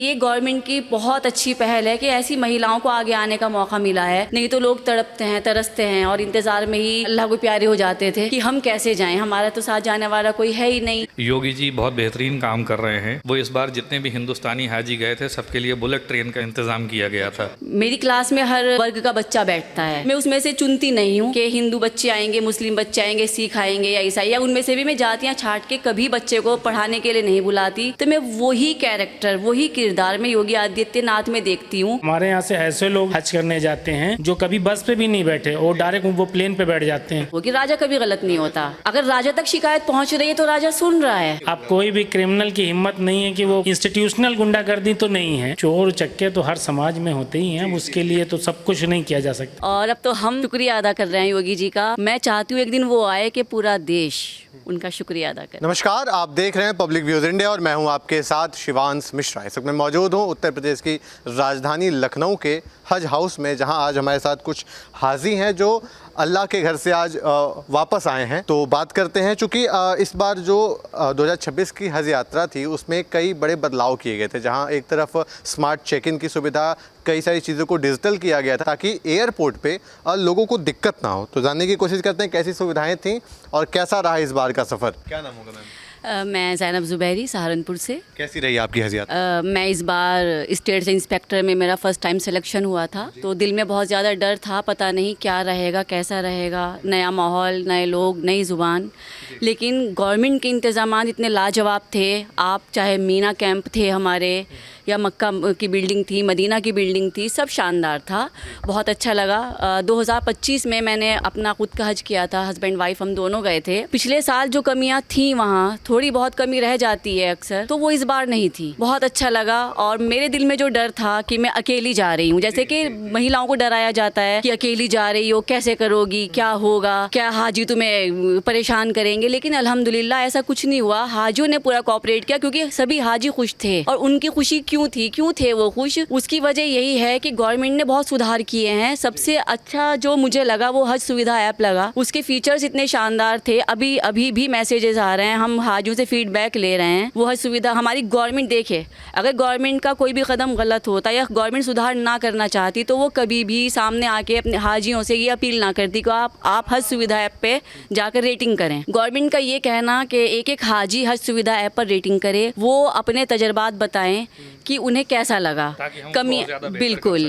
ये गवर्नमेंट की बहुत अच्छी पहल है कि ऐसी महिलाओं को आगे आने का मौका मिला है। नहीं तो लोग तड़पते हैं, तरसते हैं और इंतजार में ही अल्लाह को प्यारे हो जाते थे कि हम कैसे जाएं, हमारा तो साथ जाने वाला कोई है ही नहीं। योगी जी बहुत बेहतरीन काम कर रहे हैं। वो इस बार जितने भी हिंदुस्तानी हाजी गए थे सबके लिए बुलेट ट्रेन का इंतजाम किया गया था। मेरी क्लास में हर वर्ग का बच्चा बैठता है। मैं उसमें से चुनती नहीं हूँ कि हिंदू बच्चे आएंगे, मुस्लिम बच्चे आएंगे, सिख आएंगे या ईसाई, या उनमें से भी मैं जातियाँ छाट के कभी बच्चे को पढ़ाने के लिए नहीं बुलाती। तो मैं वही कैरेक्टर, वही किरदार में योगी आदित्यनाथ में देखती हूँ। हमारे यहाँ से ऐसे लोग हज करने जाते हैं जो कभी बस पे भी नहीं बैठे और डायरेक्ट वो प्लेन पे बैठ जाते हैं। वो कि राजा कभी गलत नहीं होता। अगर राजा तक शिकायत पहुँच रही है तो राजा सुन रहा है। अब कोई भी क्रिमिनल की हिम्मत नहीं है कि वो इंस्टीट्यूशनल गुंडागर्दी तो नहीं है, चोर चक्के तो हर समाज में होते ही हैं, उसके लिए तो सब कुछ नहीं किया जा सकता। और अब तो हम शुक्रिया अदा कर रहे हैं योगी जी का। मैं चाहती हूँ एक दिन वो आए कि पूरा देश उनका शुक्रिया अदा करे। नमस्कार, आप देख रहे हैं पब्लिक व्यूज इंडिया और मैं हूं आपके साथ शिवांश मिश्रा। इस वक्त मैं मौजूद हूं उत्तर प्रदेश की राजधानी लखनऊ के हज हाउस में, जहां आज हमारे साथ कुछ हाजी हैं जो अल्लाह के घर से आज वापस आए हैं। तो बात करते हैं, चूँकि इस बार जो 2026 की हज यात्रा थी उसमें कई बड़े बदलाव किए गए थे। जहां एक तरफ स्मार्ट चेक इन की सुविधा, कई सारी चीज़ों को डिजिटल किया गया था ताकि एयरपोर्ट पे लोगों को दिक्कत ना हो। तो जानने की कोशिश करते हैं कैसी सुविधाएं थीं और कैसा रहा इस बार का सफ़र। क्या नाम होगा मैम? मैं ज़ैनब ज़ुबैरी, सहारनपुर से। कैसी रही आपकी हज यात्रा? मैं इस बार स्टेट से इंस्पेक्टर में मेरा फर्स्ट टाइम सिलेक्शन हुआ था, तो दिल में बहुत ज़्यादा डर था, पता नहीं क्या रहेगा, कैसा रहेगा, नया माहौल, नए लोग, नई ज़ुबान। लेकिन गवर्नमेंट के इंतज़ामात इतने लाजवाब थे। आप चाहे मीना कैंप थे हमारे, या मक्का की बिल्डिंग थी, मदीना की बिल्डिंग थी, सब शानदार था, बहुत अच्छा लगा। 2025 में मैंने अपना खुद का हज किया था, हस्बैंड वाइफ हम दोनों गए थे। पिछले साल जो कमियां थी वहाँ थोड़ी बहुत कमी रह जाती है अक्सर, तो वो इस बार नहीं थी। बहुत अच्छा लगा। और मेरे दिल में जो डर था कि मैं अकेली जा रही हूँ, जैसे कि महिलाओं को डराया जाता है कि अकेली जा रही हो, कैसे करोगी, क्या होगा, क्या हाजी तुम्हें परेशान करेंगे, लेकिन अल्हम्दुलिल्लाह ऐसा कुछ नहीं हुआ। हाजियों ने पूरा कोऑपरेट किया क्योंकि सभी हाजी खुश थे। और उनकी खुशी क्यों थे वो खुश? उसकी वजह यही है कि गवर्नमेंट ने बहुत सुधार किए हैं। सबसे अच्छा जो मुझे लगा वो हज सुविधा ऐप लगा। उसके फीचर्स इतने शानदार थे। अभी भी मैसेजेस आ रहे हैं, हम हाजियों से फीडबैक ले रहे हैं। वो हज सुविधा हमारी गवर्नमेंट देखे, अगर गवर्नमेंट का कोई भी कदम गलत होता या गवर्नमेंट सुधार ना करना चाहती तो वो कभी भी सामने आके अपने हाजियों से ये अपील ना करती कि आप हज सुविधा ऐप पे जाकर रेटिंग करें। गवर्नमेंट का ये कहना कि एक हाजी हज सुविधा ऐप पर रेटिंग करे, वो अपने तजर्बात बताएं कि उन्हें कैसा लगा, कमियां, बिल्कुल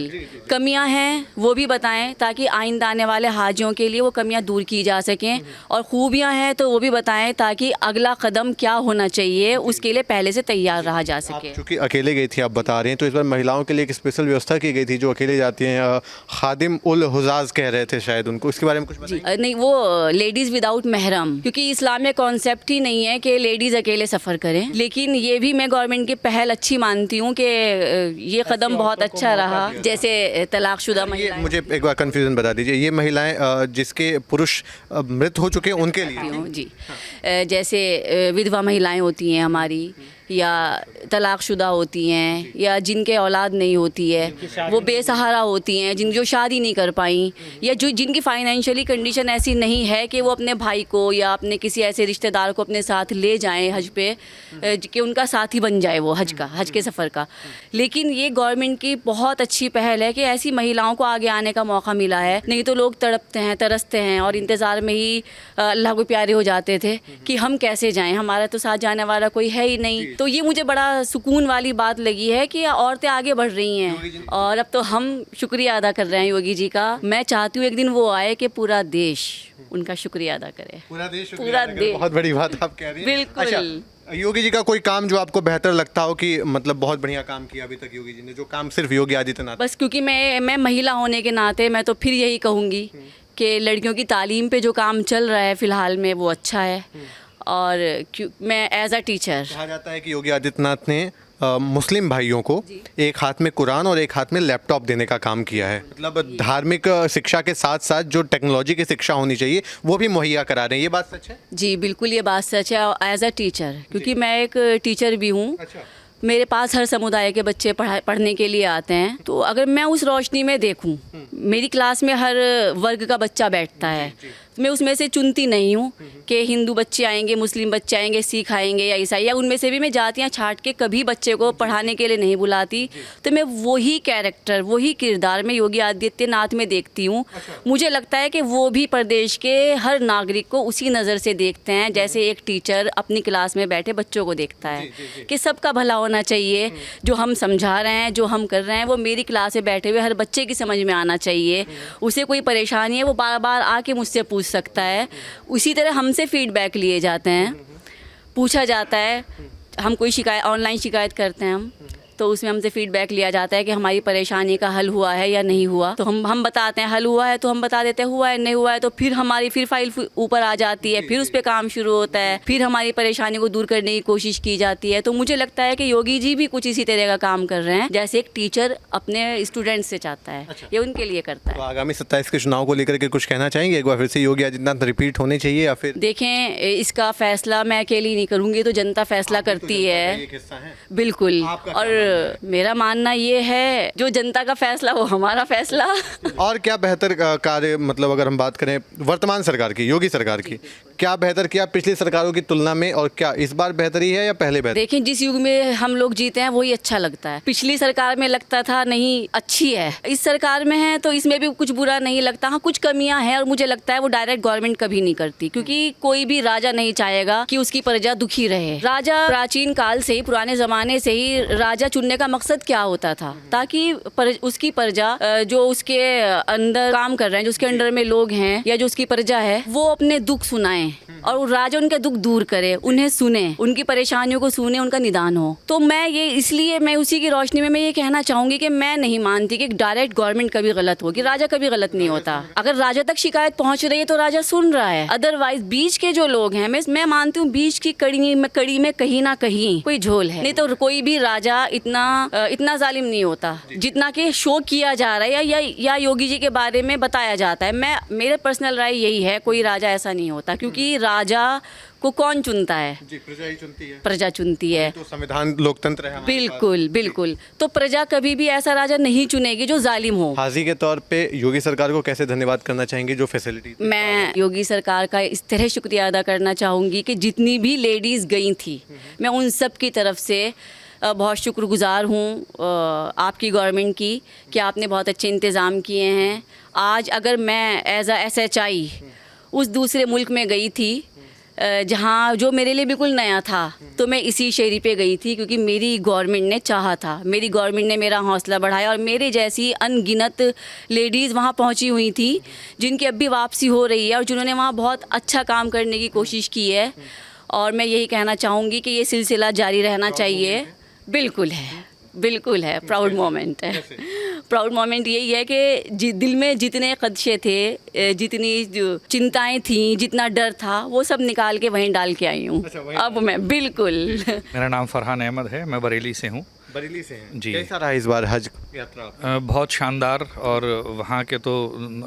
कमियां हैं वो भी बताएं ताकि आइंदा आने वाले हाजियों के लिए वो कमियां दूर की जा सकें, और खूबियां हैं तो वो भी बताएं ताकि अगला कदम क्या होना चाहिए उसके लिए पहले से तैयार रहा जा सके। क्योंकि अकेले गई थी आप बता रही हैं, तो इस बार महिलाओं के लिए एक स्पेशल व्यवस्था की गई थी जो अकेले जाती हैं। खादिम उल हुजाज कह रहे थे शायद उनको, इसके बारे में कुछ बताइए। नहीं, वो लेडीज़ विदाउट महरम, क्योंकि इस्लाम में कॉन्सेप्ट ही नहीं है कि लेडीज़ अकेले सफ़र करें। लेकिन ये भी मैं गवर्नमेंट की पहल अच्छी मानती हूँ कि ये कदम बहुत अच्छा रहा। जैसे तलाकशुदा महिलाएं, मुझे एक बार कन्फ्यूज़न बता दीजिए, ये महिलाएं जिसके पुरुष मृत हो चुके हैं उनके लिए जी, जैसे विधवा महिलाएं होती हैं हमारी, या तलाकशुदा होती हैं, या जिनके औलाद नहीं होती है, वो बेसहारा होती हैं, जो शादी नहीं कर पाई, या जो जिनकी फाइनेंशियली कंडीशन ऐसी नहीं है कि वो अपने भाई को या अपने किसी ऐसे रिश्तेदार को अपने साथ ले जाएं हज पे, कि उनका साथी बन जाए वो हज के सफ़र का। लेकिन ये गवर्नमेंट की बहुत अच्छी पहल है कि ऐसी महिलाओं को आगे आने का मौका मिला है। नहीं तो लोग तड़पते हैं, तरसते हैं और इंतज़ार में ही अल्लाह को प्यारे हो जाते थे कि हम कैसे जाएं, हमारा तो साथ जाने वाला कोई है ही नहीं। तो ये मुझे बड़ा सुकून वाली बात लगी है कि औरतें आगे बढ़ रही हैं। और अब तो हम शुक्रिया अदा कर रहे हैं योगी जी का। मैं चाहती हूँ एक दिन वो आए कि पूरा देश उनका शुक्रिया अदा करे। पूरा देश बहुत बड़ी बात आप कह रही हैं। बिल्कुल। अच्छा, योगी जी का कोई काम जो आपको बेहतर लगता हो कि मतलब बहुत बढ़िया काम किया अभी तक योगी जी ने, जो काम सिर्फ योगी आदित्यनाथ? बस क्योंकि मैं महिला होने के नाते मैं तो फिर यही कहूँगी कि लड़कियों की तालीम पे जो काम चल रहा है फ़िलहाल में वो अच्छा है। और मैं एज अ टीचर, कहा जाता है कि योगी आदित्यनाथ ने मुस्लिम भाइयों को एक हाथ में कुरान और एक हाथ में लैपटॉप देने का काम किया है। मतलब धार्मिक शिक्षा के साथ साथ जो टेक्नोलॉजी की शिक्षा होनी चाहिए वो भी मुहैया करा रहे हैं। ये बात सच है? जी बिल्कुल, ये बात सच है। एज अ टीचर, क्योंकि मैं एक टीचर भी हूँ। अच्छा। मेरे पास हर समुदाय के बच्चे पढ़ने के लिए आते हैं। तो अगर मैं उस रोशनी में देखूं, मेरी क्लास में हर वर्ग का बच्चा बैठता है, मैं उसमें से चुनती नहीं हूँ कि हिंदू बच्चे आएंगे, मुस्लिम बच्चे आएंगे, सिख आएंगे या ईसाई, या उनमें से भी मैं जातियाँ छांट के कभी बच्चे को पढ़ाने के लिए नहीं बुलाती। तो मैं वही कैरेक्टर, वही किरदार में योगी आदित्यनाथ में देखती हूँ। मुझे लगता है कि वो भी प्रदेश के हर नागरिक को उसी नज़र से देखते हैं जैसे एक टीचर अपनी क्लास में बैठे बच्चों को देखता है कि सबका भला होना चाहिए। जो हम समझा रहे हैं, जो हम कर रहे हैं, वो मेरी क्लास में बैठे हुए हर बच्चे की समझ में आना चाहिए। उसे कोई परेशानी है वो बार बार आके मुझसे पूछ सकता है। उसी तरह हमसे फीडबैक लिए जाते हैं, पूछा जाता है। हम कोई शिकायत, ऑनलाइन शिकायत करते हैं हम, तो उसमें हमसे फीडबैक लिया जाता है कि हमारी परेशानी का हल हुआ है या नहीं हुआ। तो हम बताते हैं, हल हुआ है तो हम बता देते हैं, हुआ है नहीं हुआ है तो फिर हमारी फाइल ऊपर आ जाती है, फिर उस पर काम शुरू होता है, फिर हमारी परेशानी को दूर करने की कोशिश की जाती है। तो मुझे लगता है कि योगी जी भी कुछ इसी तरह का काम कर रहे हैं जैसे एक टीचर अपने स्टूडेंट से चाहता है, ये उनके लिए करता तो है। आगामी 27 के चुनाव को लेकर के कुछ कहना चाहेंगे? एक बार फिर से योगी आदित्यनाथ रिपीट होने चाहिए या फिर? देखें, इसका फैसला मैं अकेली नहीं करूँगी, तो जनता फैसला करती है। बिल्कुल। और मेरा मानना ये है जो जनता का फैसला वो हमारा फैसला। और क्या बेहतर कार्य, मतलब अगर हम बात करें वर्तमान सरकार की, योगी सरकार की, क्या बेहतर किया पिछली सरकारों की तुलना में, और क्या इस बार बेहतरी है या पहले बेहतर? देखें, जिस युग में हम लोग जीते हैं वही अच्छा लगता है। पिछली सरकार में लगता था नहीं अच्छी है, इस सरकार में है तो इसमें भी कुछ बुरा नहीं लगता। हाँ, कुछ कमियां हैं और मुझे लगता है वो डायरेक्ट गवर्नमेंट कभी नहीं करती, क्योंकि कोई भी राजा नहीं चाहेगा कि उसकी प्रजा दुखी रहे। राजा प्राचीन काल से ही, पुराने जमाने से ही राजा चुनने का मकसद क्या होता था? ताकि उसकी प्रजा, जो उसके अंदर काम कर रहे हैं, जो उसके अंडर में लोग हैं या जो उसकी प्रजा है, वो अपने दुख सुनाएं और वो राजा उनके दुख दूर करे, उन्हें सुने, उनकी परेशानियों को सुने, उनका निदान हो। तो मैं ये, इसलिए मैं उसी की रोशनी में मैं ये कहना चाहूंगी कि मैं नहीं मानती कि डायरेक्ट गवर्नमेंट कभी गलत होगी। राजा कभी गलत नहीं होता। अगर राजा तक शिकायत पहुंच रही है तो राजा सुन रहा है। अदरवाइज बीच के जो लोग हैं, मैं मानती हूँ बीच की कड़ी में कहीं ना कहीं कोई झोल है। नहीं तो कोई भी राजा इतना जालिम नहीं होता जितना कि शो किया जा रहा है या योगी जी के बारे में बताया जाता है। मेरे पर्सनल राय यही है, कोई राजा ऐसा नहीं होता, क्योंकि राजा को कौन चुनता है? जी, प्रजा ही चुनती है। प्रजा चुनती है। तो संविधान लोकतंत्र है हमारे बिल्कुल बिल्कुल। तो प्रजा कभी भी ऐसा राजा नहीं चुनेगी जो जालिम हो। हाजी के तौर पे योगी सरकार को कैसे धन्यवाद करना चाहेंगे जो फैसिलिटी? मैं योगी सरकार का इस तरह शुक्रिया अदा करना चाहूँगी कि जितनी भी लेडीज़ गई थी, मैं उन सब की तरफ से बहुत शुक्रगुजार हूँ आपकी गवर्नमेंट की कि आपने बहुत अच्छे इंतज़ाम किए हैं। आज अगर मैं एज अ SHI उस दूसरे मुल्क में गई थी जहाँ जो मेरे लिए बिल्कुल नया था, तो मैं इसी शहरी पे गई थी क्योंकि मेरी गवर्नमेंट ने चाहा था, मेरी गवर्नमेंट ने मेरा हौसला बढ़ाया और मेरे जैसी अनगिनत लेडीज़ वहाँ पहुँची हुई थी जिनकी अब भी वापसी हो रही है और जिन्होंने वहाँ बहुत अच्छा काम करने की कोशिश की है। और मैं यही कहना चाहूँगी कि ये सिलसिला जारी रहना चाहिए। बिल्कुल है, प्राउड मोमेंट है। प्राउड मोमेंट यही है कि दिल में जितने खदशे थे, जितनी जो चिंताएं थी, जितना डर था, वो सब निकाल के वहीं डाल के आई हूँ। अब मैं बिल्कुल। मेरा नाम फरहान अहमद है, मैं बरेली से हूँ। बरेली से हैं जी। कैसा रहा इस बार हज यात्रा? बहुत शानदार, और वहाँ के तो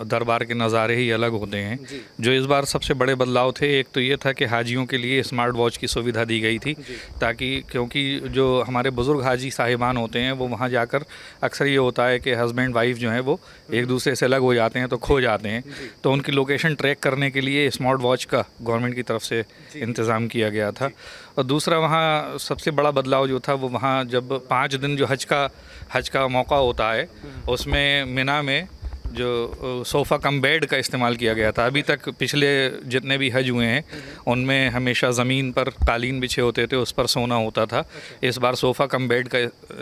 दरबार के नज़ारे ही अलग होते हैं। जो इस बार सबसे बड़े बदलाव थे, एक तो ये था कि हाजियों के लिए स्मार्ट वॉच की सुविधा दी गई थी, ताकि क्योंकि जो हमारे बुज़ुर्ग हाजी साहिबान होते हैं वो वहाँ जाकर अक्सर ये होता है कि हस्बैंड वाइफ जो हैं वो एक दूसरे से अलग हो जाते हैं तो खो जाते हैं, तो उनकी लोकेशन ट्रैक करने के लिए स्मार्ट वॉच का गवर्नमेंट की तरफ से इंतज़ाम किया गया था। और दूसरा, वहाँ सबसे बड़ा बदलाव जो था वो वहाँ जब 5 दिन जो हज का मौका होता है, उसमें मिना में जो सोफ़ा कम बेड का इस्तेमाल किया गया था। अभी तक पिछले जितने भी हज हुए हैं उनमें हमेशा ज़मीन पर कालीन बिछे होते थे, उस पर सोना होता था। इस बार सोफ़ा कम बेड का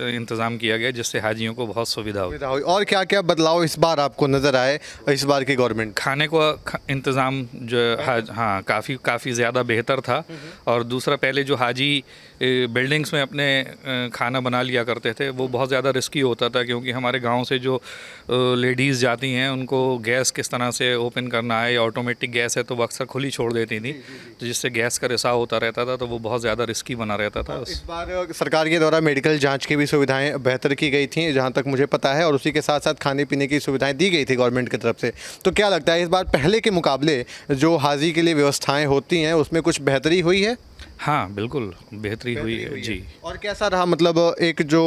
इंतज़ाम किया गया जिससे हाजियों को बहुत सुविधा हुई। और क्या क्या बदलाव इस बार आपको नज़र आए इस बार की गवर्नमेंट? खाने को इंतज़ाम जो हाँ काफ़ी ज़्यादा बेहतर था। और दूसरा, पहले जो हाजी बिल्डिंग्स में अपने खाना बना लिया करते थे वो बहुत ज़्यादा रिस्की होता था, क्योंकि हमारे गांव से जो लेडीज़ जाती हैं उनको गैस किस तरह से ओपन करना है, ऑटोमेटिक गैस है तो वो अक्सर खुली छोड़ देती थी, तो जिससे गैस का रिसाव होता रहता था, तो वो बहुत ज़्यादा रिस्की बना रहता था। इस बार सरकार के द्वारा मेडिकल जाँच की भी सुविधाएँ बेहतर की गई थी जहाँ तक मुझे पता है, और उसी के साथ साथ खाने पीने की सुविधाएँ दी गई थी गवर्नमेंट की तरफ से। तो क्या लगता है इस बार पहले के मुकाबले जो हाजी के लिए व्यवस्थाएँ होती हैं उसमें कुछ बेहतरी हुई है? हाँ बिल्कुल बेहतरी हुई है जी। और कैसा रहा, मतलब एक जो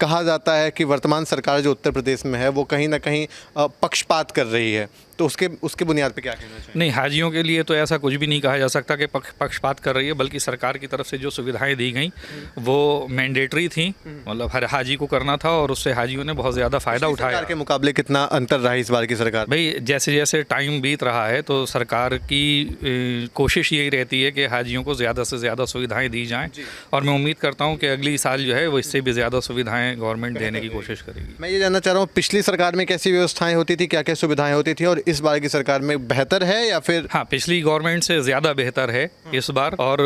कहा जाता है कि वर्तमान सरकार जो उत्तर प्रदेश में है वो कहीं ना कहीं पक्षपात कर रही है, तो उसके उसके बुनियाद पे क्या कहना चाहिए? नहीं, हाजियों के लिए तो ऐसा कुछ भी नहीं कहा जा सकता कि पक्षपात कर रही है, बल्कि सरकार की तरफ से जो सुविधाएं दी गई वो मैंडेटरी थी, मतलब हर हाजी को करना था और उससे हाजियों ने बहुत ज़्यादा फ़ायदा उठाया। सरकार के मुकाबले कितना अंतर रहा इस बार की सरकार? भाई जैसे जैसे टाइम बीत रहा है तो सरकार की कोशिश यही रहती है कि हाजियों को ज़्यादा से ज़्यादा सुविधाएं दी जाएं, और मैं उम्मीद करता हूं कि अगली साल जो है वो इससे भी ज़्यादा सुविधाएं गवर्नमेंट देने की कोशिश करेगी। मैं ये जानना चाह रहा हूँ, पिछली सरकार में कैसी व्यवस्थाएं होती थी, क्या क्या सुविधाएं होती थी, और इस बार की सरकार में बेहतर है या फिर? हाँ, पिछली गवर्नमेंट से ज़्यादा बेहतर है इस बार, और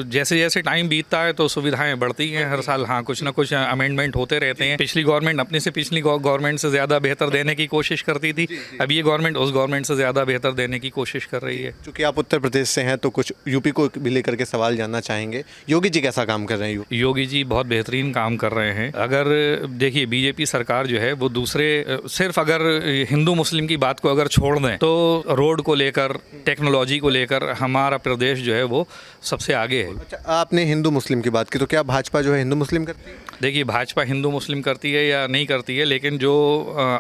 जैसे जैसे टाइम बीतता है तो सुविधाएं बढ़ती हैं हर साल। हाँ, कुछ ना कुछ अमेंडमेंट होते रहते हैं। पिछली गवर्नमेंट अपने से पिछली गवर्नमेंट से ज़्यादा बेहतर देने की कोशिश करती थी, अब ये गवर्नमेंट उस गवर्नमेंट से ज़्यादा बेहतर देने की कोशिश कर रही है। क्योंकि आप उत्तर प्रदेश से हैं तो कुछ यूपी को भी लेकर के सवाल जानना चाहेंगे। योगी जी कैसा काम कर रहे हैं? योगी जी बहुत बेहतरीन काम कर रहे हैं। अगर देखिए बीजेपी सरकार जो है वो दूसरे सिर्फ अगर हिंदू मुस्लिम की बात को अगर छोड़ दें तो रोड को लेकर, टेक्नोलॉजी को लेकर हमारा प्रदेश जो है वो सबसे आगे है। अच्छा, आपने हिंदू मुस्लिम की बात की, तो क्या भाजपा जो है हिंदू मुस्लिम करती है? देखिए भाजपा हिंदू मुस्लिम करती है या नहीं करती है, लेकिन जो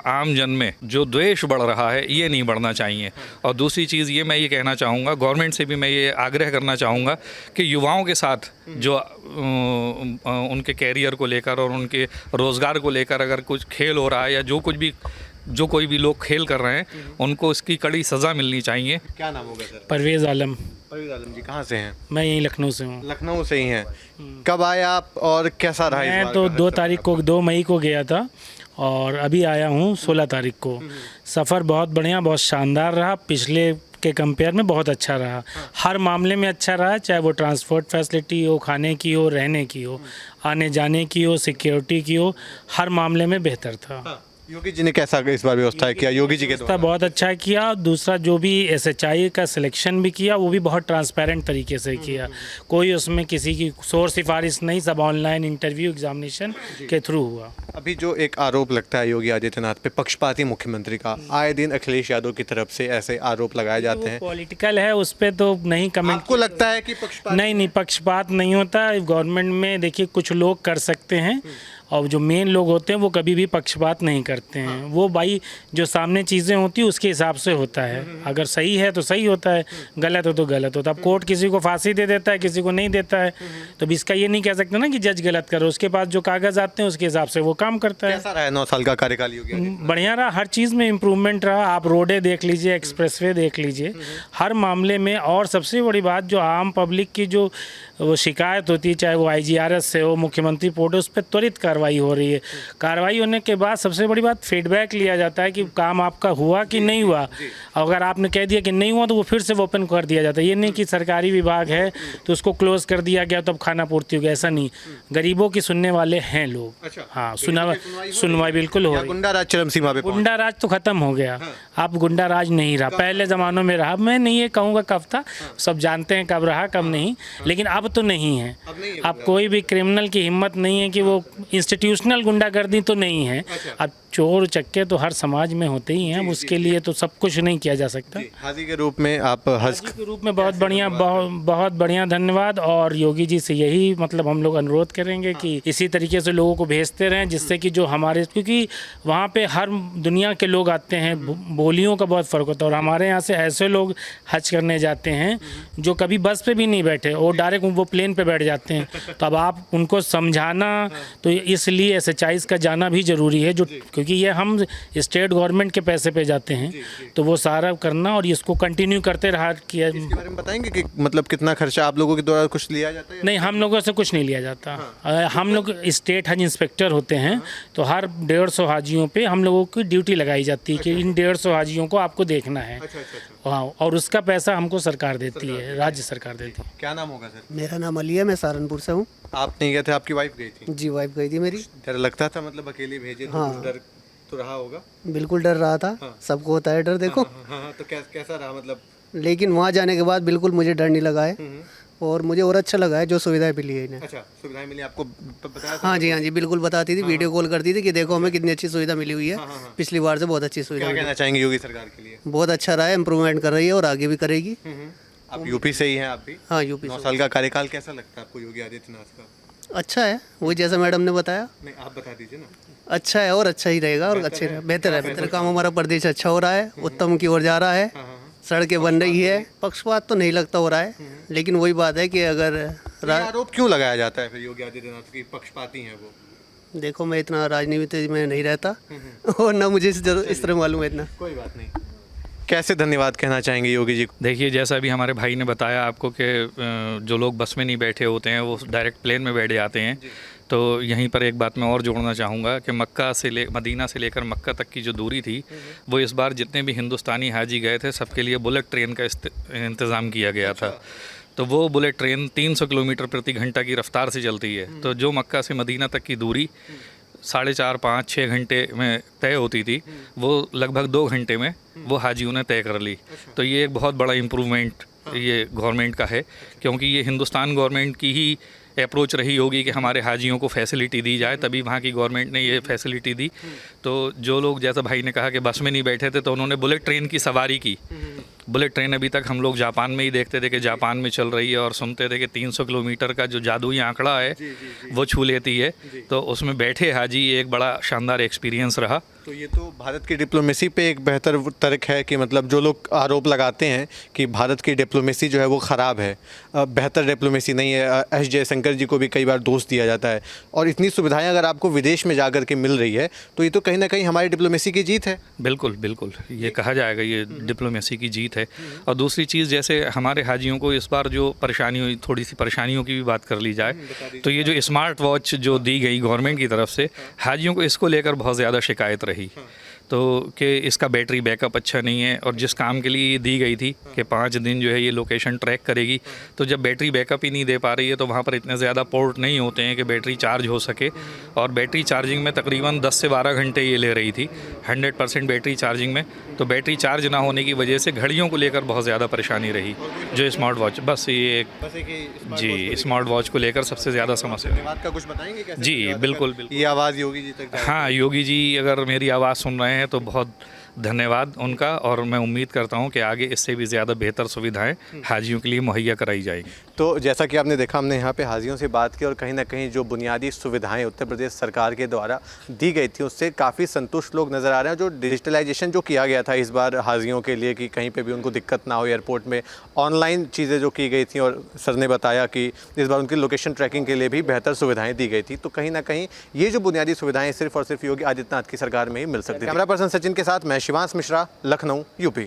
आम जन में जो द्वेष बढ़ रहा है ये नहीं बढ़ना चाहिए। और दूसरी चीज़ ये मैं ये कहना चाहूँगा, गवर्नमेंट से भी मैं ये आग्रह करना चाहूँगा कि युवाओं के साथ जो उनके कैरियर को लेकर और उनके रोज़गार को लेकर अगर कुछ खेल हो रहा है या जो कोई भी लोग खेल कर रहे हैं उनको इसकी कड़ी सज़ा मिलनी चाहिए। क्या नाम होगा सर? परवेज़ आलम। परवेज़ आलम जी कहाँ से हैं? मैं यहीं लखनऊ से हूँ। लखनऊ से ही हैं। कब आए आप और कैसा रहा इस मैं बार तो का 2 हज तारीख को 2 मई को गया था और अभी आया हूँ 16 तारीख को। सफ़र बहुत बढ़िया, बहुत शानदार रहा, पिछले के कंपेयर में बहुत अच्छा रहा। हर मामले में अच्छा रहा, चाहे वो ट्रांसपोर्ट फैसिलिटी हो, खाने की हो, रहने की हो, आने जाने की हो, सिक्योरिटी की हो, हर मामले में बेहतर था। योगी जी ने कैसा इस बार व्यवस्था किया? योगी जी के व्यवस्था बहुत अच्छा किया। दूसरा जो भी SHI का सिलेक्शन भी किया वो भी बहुत ट्रांसपेरेंट तरीके से किया, कोई उसमें किसी की शोर सिफारिश नहीं, सब ऑनलाइन इंटरव्यू एग्जामिनेशन के थ्रू हुआ। अभी जो एक आरोप लगता है योगी आदित्यनाथ पे, पक्षपाती मुख्यमंत्री का, आए दिन अखिलेश यादव की तरफ से ऐसे आरोप लगाए जाते हैं। पॉलिटिकल है, उस पर तो नहीं कमेंट। आपको लगता है कि पक्षपात? नहीं, पक्षपात नहीं होता गवर्नमेंट में। देखिए कुछ लोग कर सकते हैं और जो मेन लोग होते हैं वो कभी भी पक्षपात नहीं करते हैं। वो भाई जो सामने चीज़ें होती हैं उसके हिसाब से होता है, अगर सही है तो सही होता है, गलत हो तो गलत होता है। अब कोर्ट किसी को फांसी दे देता है, किसी को नहीं देता है, तो इसका ये नहीं कह सकते ना कि जज गलत करो। उसके पास जो कागज़ आते हैं उसके हिसाब से वो काम करता है। कैसा रहा 9 साल का कार्यकाल योगी आदित्यनाथ? बढ़िया रहा, हर चीज़ में इम्प्रूवमेंट रहा। आप रोडें देख लीजिए, एक्सप्रेसवे देख लीजिए, हर मामले में। और सबसे बड़ी बात, जो आम पब्लिक की जो वो शिकायत होती है, चाहे वो IGRS से हो, मुख्यमंत्री पोर्टल, उस पर त्वरित कार्रवाई हो रही है। कार्रवाई होने के बाद सबसे बड़ी बात फीडबैक लिया जाता है कि काम आपका हुआ कि नहीं हुआ। अगर आपने कह दिया कि नहीं हुआ तो वो फिर से ओपन कर दिया जाता है। ये नहीं कि सरकारी विभाग है तो उसको क्लोज कर दिया गया तो अब खाना पूर्ति हो गया, ऐसा नहीं। गरीबों की सुनने वाले हैं लोग। अच्छा, हाँ, सुनवाई बिल्कुल हो रही है। गुंडा राज चरम सीमा पे पहुंचा? गुंडा राज तो खत्म हो गया, अब गुंडा राज नहीं रहा। पहले ज़मानों में रहा, मैं नहीं ये कहूँगा कब था, सब जानते हैं कब रहा कब नहीं, लेकिन अब तो नहीं है। अब कोई भी क्रिमिनल की हिम्मत नहीं है कि वो इंस्टीट्यूशनल गुंडागर्दी तो नहीं है। अब चोर चक्के तो हर समाज में होते ही हैं, उसके लिए तो सब कुछ नहीं किया जा सकता। हाजी के रूप में आप हज के रूप में बहुत बढ़िया, बहुत बढ़िया, धन्यवाद। और योगी जी से यही मतलब हम लोग अनुरोध करेंगे कि इसी तरीके से लोगों को भेजते रहें, जिससे कि जो हमारे, क्योंकि वहाँ पे हर दुनिया के लोग आते हैं, बोलियों का बहुत फ़र्क होता है। और हमारे यहाँ से ऐसे लोग हज करने जाते हैं जो कभी बस पे भी नहीं बैठे और डायरेक्ट वो प्लेन पे बैठ जाते हैं। तो अब आप उनको समझाना, तो इसलिए SHI का जाना भी ज़रूरी है, जो क्योंकि ये हम स्टेट गवर्नमेंट के पैसे पे जाते हैं, तो वो सारा करना और इसको कंटिन्यू करते रहा किया। इसके बारे में बताएंगे कि मतलब कितना खर्चा आप लोगों के द्वारा कुछ लिया जाता है? नहीं, हम लोगों से कुछ नहीं लिया जाता। हम लोग स्टेट हज इंस्पेक्टर होते हैं, तो हर 150 हाजियों पे हम लोगों की ड्यूटी लगाई जाती है कि इन 150 हाजियों को आपको देखना है। हाँ, और उसका पैसा हमको सरकार देती है, राज्य सरकार देती है। क्या नाम होगा सर? मेरा नाम अली है, मैं सहारनपुर से हूँ। आप नहीं गए थे, आपकी वाइफ गई थी? जी, वाइफ गई थी मेरी। डर लगता था, मतलब अकेले भेजे तो कुछ डर तो रहा होगा? बिल्कुल डर रहा था, सबको होता है डर, देखो। हाँ, तो कैसा रहा मतलब? लेकिन वहाँ जाने के बाद बिल्कुल मुझे डर नहीं लगा है, और मुझे और अच्छा लगा है जो सुविधाएं मिली है इन्हें। अच्छा, सुविधाएं मिली आपको बताया? हाँ जी, हाँ जी, बिल्कुल बताती थी, वीडियो कॉल करती थी कि देखो हमें कितनी अच्छी सुविधा मिली हुई है। पिछली बार से बहुत अच्छी सुविधा क्या मिली। कहना चाहेंगे योगी सरकार के लिए? बहुत अच्छा रहा है, इम्प्रूवमेंट कर रही है और आगे भी करेगी। आप यूपी से ही हैं आप भी? हाँ यूपी 9 से। साल का कार्यकाल कैसा लगता है आपको योगी आदित्यनाथ का? अच्छा है, वही जैसा मैडम ने बताया, नहीं, आप बता दीजिए ना। अच्छा है और अच्छा ही रहेगा और अच्छे रहे, बेहतर है, बेहतर काम। हमारा प्रदेश अच्छा हो रहा है, उत्तम की ओर जा रहा है, सड़कें बन रही है। पक्षपात तो नहीं लगता हो रहा है, लेकिन वही बात है कि अगर ये आरोप क्यों लगाया जाता है फिर योगी आदित्यनाथ की पक्षपाती हैं वो? देखो मैं इतना राजनीति में नहीं रहता और ना मुझे इस तरह मालूम है इतना। कोई बात नहीं। कैसे धन्यवाद कहना चाहेंगे योगी जी को? देखिए, जैसा अभी हमारे भाई ने बताया आपको कि जो लोग बस में नहीं बैठे होते हैं वो डायरेक्ट प्लेन में बैठ जाते हैं। तो यहीं पर एक बात मैं और जोड़ना चाहूँगा कि मदीना से लेकर मक्का तक की जो दूरी थी, वो इस बार जितने भी हिंदुस्तानी हाजी गए थे सबके लिए बुलेट ट्रेन का इंतज़ाम किया गया था। तो वो बुलेट ट्रेन 300 किलोमीटर प्रति घंटा की रफ्तार से चलती है। तो जो मक्का से मदीना तक की दूरी 4.5, 5, 6 घंटे में तय होती थी, वो लगभग 2 घंटे में वो हाजियों ने तय कर ली। तो ये एक बहुत बड़ा इम्प्रूवमेंट ये गवर्नमेंट का है, क्योंकि ये हिंदुस्तान गवर्नमेंट की ही अप्रोच रही होगी कि हमारे हाजियों को फैसिलिटी दी जाए, तभी वहाँ की गवर्नमेंट ने ये फैसिलिटी दी। तो जो लोग, जैसा भाई ने कहा कि बस में नहीं बैठे थे, तो उन्होंने बुलेट ट्रेन की सवारी की। बुलेट ट्रेन अभी तक हम लोग जापान में ही देखते थे कि जापान में चल रही है, और सुनते थे कि 300 किलोमीटर का जो जादुई आंकड़ा है वो छू लेती है। तो उसमें बैठे हाजी एक बड़ा शानदार एक्सपीरियंस रहा। तो ये तो भारत की डिप्लोमेसी पे एक बेहतर तर्क है कि मतलब जो लोग आरोप लगाते हैं कि भारत की डिप्लोमेसी जो है वो ख़राब है, बेहतर डिप्लोमेसी नहीं है, एस जयशंकर जी को भी कई बार दोष दिया जाता है। और इतनी सुविधाएं अगर आपको विदेश में जाकर के मिल रही है तो ये तो कहीं ना कहीं हमारी डिप्लोमेसी की जीत है। बिल्कुल बिल्कुल, ये कहा जाएगा ये डिप्लोमेसी की जीत है। और दूसरी चीज़, जैसे हमारे हाजियों को इस बार जो परेशानी हुई, थोड़ी सी परेशानियों की भी बात कर ली जाए, तो ये जो स्मार्ट वॉच जो दी गई गवर्नमेंट की तरफ से, हाजियों को इसको लेकर बहुत ज़्यादा शिकायत रही। तो कि इसका बैटरी बैकअप अच्छा नहीं है, और जिस काम के लिए ये दी गई थी कि 5 दिन जो है ये लोकेशन ट्रैक करेगी, तो जब बैटरी बैकअप ही नहीं दे पा रही है तो वहाँ पर इतने ज़्यादा पोर्ट नहीं होते हैं कि बैटरी चार्ज हो सके। और बैटरी चार्जिंग में तकरीबन 10 से 12 घंटे ये ले रही थी 100% बैटरी चार्जिंग में। तो बैटरी चार्ज ना होने की वजह से घड़ियों को लेकर बहुत ज़्यादा परेशानी रही। जो स्मार्ट वॉच, बस ये एक जी स्मार्ट वॉच को लेकर सबसे ज़्यादा समस्या। धन्यवाद का कुछ बताएंगे कैसे? जी बिल्कुल बिल्कुल। ये आवाज़ योगी जी तक जाए? हाँ, योगी जी अगर मेरी आवाज़ सुन रहे हैं तो बहुत धन्यवाद उनका, और मैं उम्मीद करता हूं कि आगे इससे भी ज़्यादा बेहतर सुविधाएं हाजियों के लिए मुहैया कराई जाएंगी। तो जैसा कि आपने देखा, हमने यहाँ पे हाजियों से बात की और कहीं ना कहीं जो बुनियादी सुविधाएं उत्तर प्रदेश सरकार के द्वारा दी गई थी उससे काफ़ी संतुष्ट लोग नज़र आ रहे हैं। जो डिजिटलाइजेशन जो किया गया था इस बार हाजियों के लिए कि कहीं पे भी उनको दिक्कत ना हो, एयरपोर्ट में ऑनलाइन चीज़ें जो की गई थी, और सर ने बताया कि इस बार उनकी लोकेशन ट्रैकिंग के लिए भी बेहतर सुविधाएँ दी गई थी। तो कहीं ना कहीं ये जो बुनियादी सुविधाएँ सिर्फ और सिर्फ योगी आदित्यनाथ की सरकार में ही मिल सकती थी। कैमरा पर्सन सचिन के साथ मैं शिवांश मिश्रा, लखनऊ, यूपी।